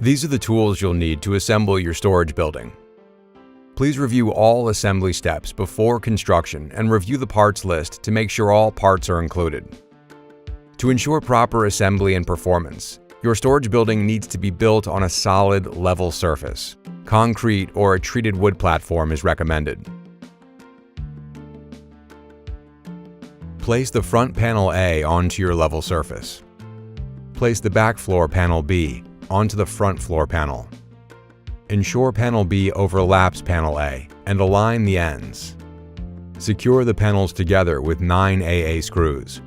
These are the tools you'll need to assemble your storage building. Please review all assembly steps before construction and review the parts list to make sure all parts are included. To ensure proper assembly and performance, your storage building needs to be built on a solid, level surface. Concrete or a treated wood platform is recommended. Place the front panel A onto your level surface. Place the back floor panel B onto the front floor panel. Ensure panel B overlaps panel A and align the ends. Secure the panels together with 9 AA screws.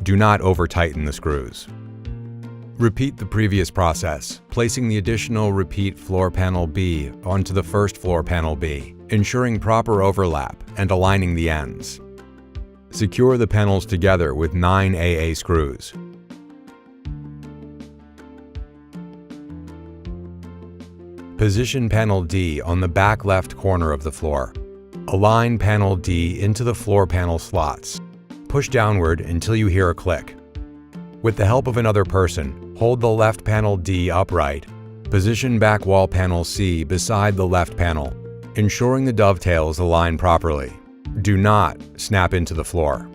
Do not over-tighten the screws. Repeat the previous process, placing the additional repeat floor panel B onto the first floor panel B, ensuring proper overlap and aligning the ends. Secure the panels together with 9 AA screws. Position panel D on the back left corner of the floor. Align panel D into the floor panel slots. Push downward until you hear a click. With the help of another person, hold the left panel D upright. Position back wall panel C beside the left panel, ensuring the dovetails align properly. Do not snap into the floor.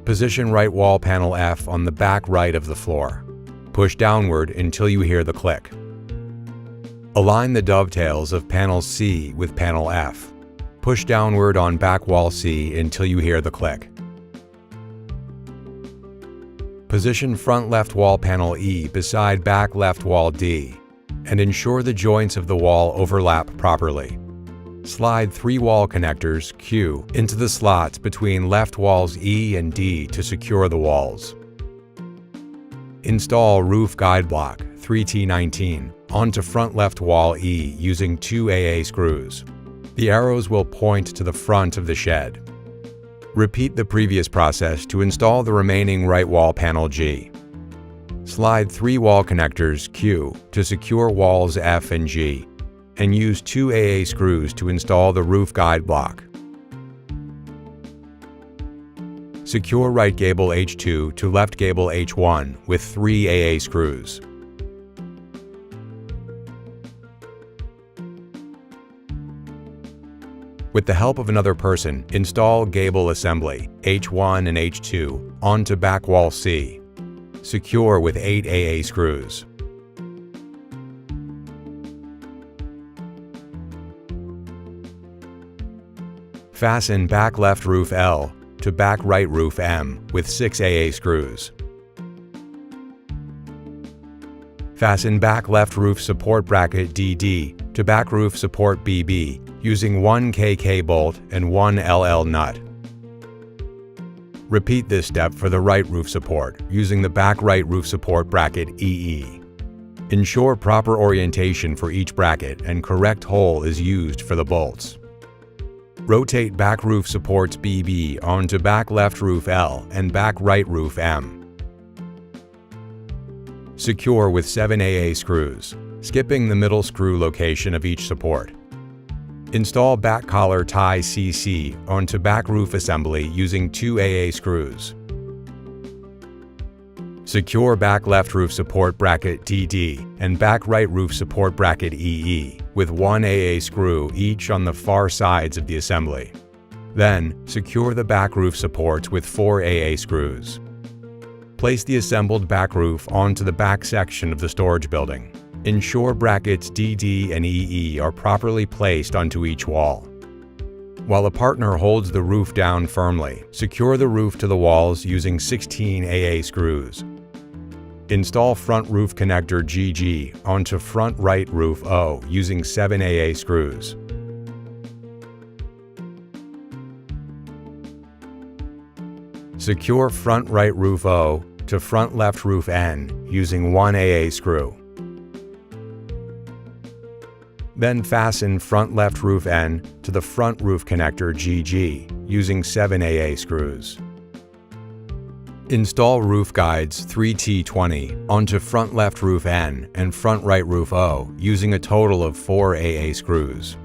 Position right wall panel F on the back right of the floor. Push downward until you hear the click. Align the dovetails of panel C with panel F. Push downward on back wall C until you hear the click. Position front left wall panel E beside back left wall D, and ensure the joints of the wall overlap properly. Slide 3 wall connectors Q into the slots between left walls E and D to secure the walls. Install roof guide block 3T19 onto front left wall E using 2 AA screws. The arrows will point to the front of the shed. Repeat the previous process to install the remaining right wall panel G. Slide 3 wall connectors Q to secure walls F and G, and use 2 AA screws to install the roof guide block. Secure right gable H2 to left gable H1 with 3 AA screws. With the help of another person, install gable assembly H1 and H2 onto back wall C. Secure with 8 AA screws. Fasten back left roof L to back right roof M with 6 AA screws. Fasten back left roof support bracket DD to back roof support BB using 1 KK bolt and 1 LL nut. Repeat this step for the right roof support using the back right roof support bracket EE. Ensure proper orientation for each bracket and correct hole is used for the bolts. Rotate back roof supports BB onto back left roof L and back right roof M. Secure with 7 AA screws, skipping the middle screw location of each support. Install back collar tie CC onto back roof assembly using 2 AA screws. Secure back left roof support bracket DD and back right roof support bracket EE with 1 AA screw each on the far sides of the assembly. Then, secure the back roof supports with 4 AA screws. Place the assembled back roof onto the back section of the storage building. Ensure brackets DD and EE are properly placed onto each wall. While a partner holds the roof down firmly, secure the roof to the walls using 16 AA screws. Install front roof connector GG onto front right roof O using 7 AA screws. Secure front right roof O to front left roof N using 1 AA screw. Then fasten front left roof N to the front roof connector GG using 7 AA screws. Install roof guides 3T20 onto front left roof N and front right roof O using a total of 4 AA screws.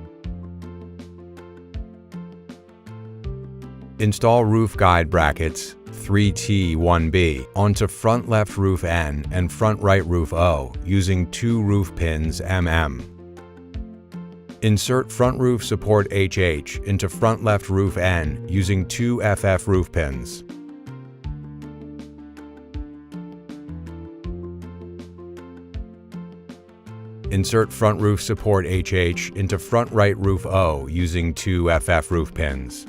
Install roof guide brackets 3T1B onto front left roof N and front right roof O using 2 roof pins MM. Insert front roof support HH into front left roof N using 2 FF roof pins. Insert front roof support HH into front right roof O using 2 FF roof pins.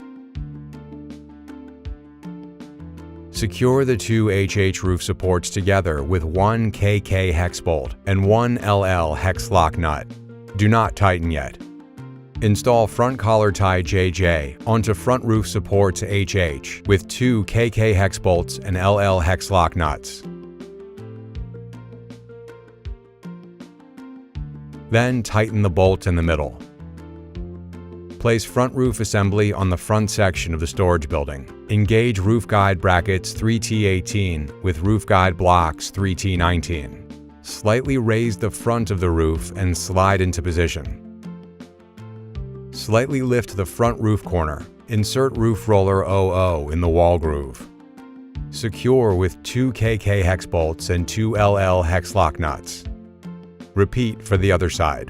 Secure the 2 HH roof supports together with 1 KK hex bolt and 1 LL hex lock nut. Do not tighten yet. Install front collar tie JJ onto front roof supports HH with 2 KK hex bolts and LL hex lock nuts. Then tighten the bolt in the middle. Place front roof assembly on the front section of the storage building. Engage roof guide brackets 3T18 with roof guide blocks 3T19. Slightly raise the front of the roof and slide into position. Slightly lift the front roof corner. Insert roof roller 00 in the wall groove. Secure with 2 KK hex bolts and 2 LL hex lock nuts. Repeat for the other side.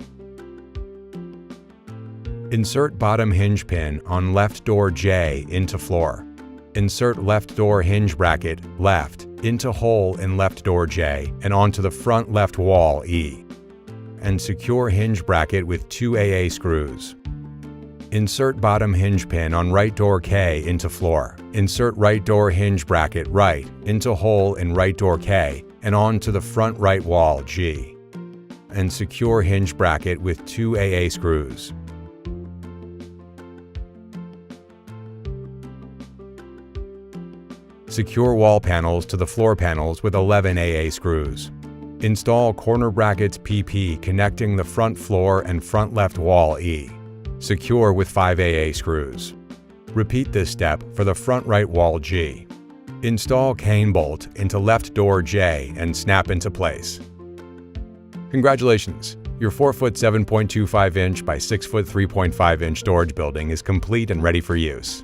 Insert bottom hinge pin on left door J into floor. Insert left door hinge bracket left into hole in left door J and onto the front left wall E. And secure hinge bracket with 2 AA screws. Insert bottom hinge pin on right door K into floor. Insert right door hinge bracket right into hole in right door K and onto the front right wall G. And secure hinge bracket with 2 AA screws. Secure wall panels to the floor panels with 11 AA screws. Install corner brackets PP connecting the front floor and front left wall E. Secure with 5 AA screws. Repeat this step for the front right wall G. Install cane bolt into left door J and snap into place. Congratulations! Your 4-foot 7.25 inch by 6-foot 3.5 inch storage building is complete and ready for use.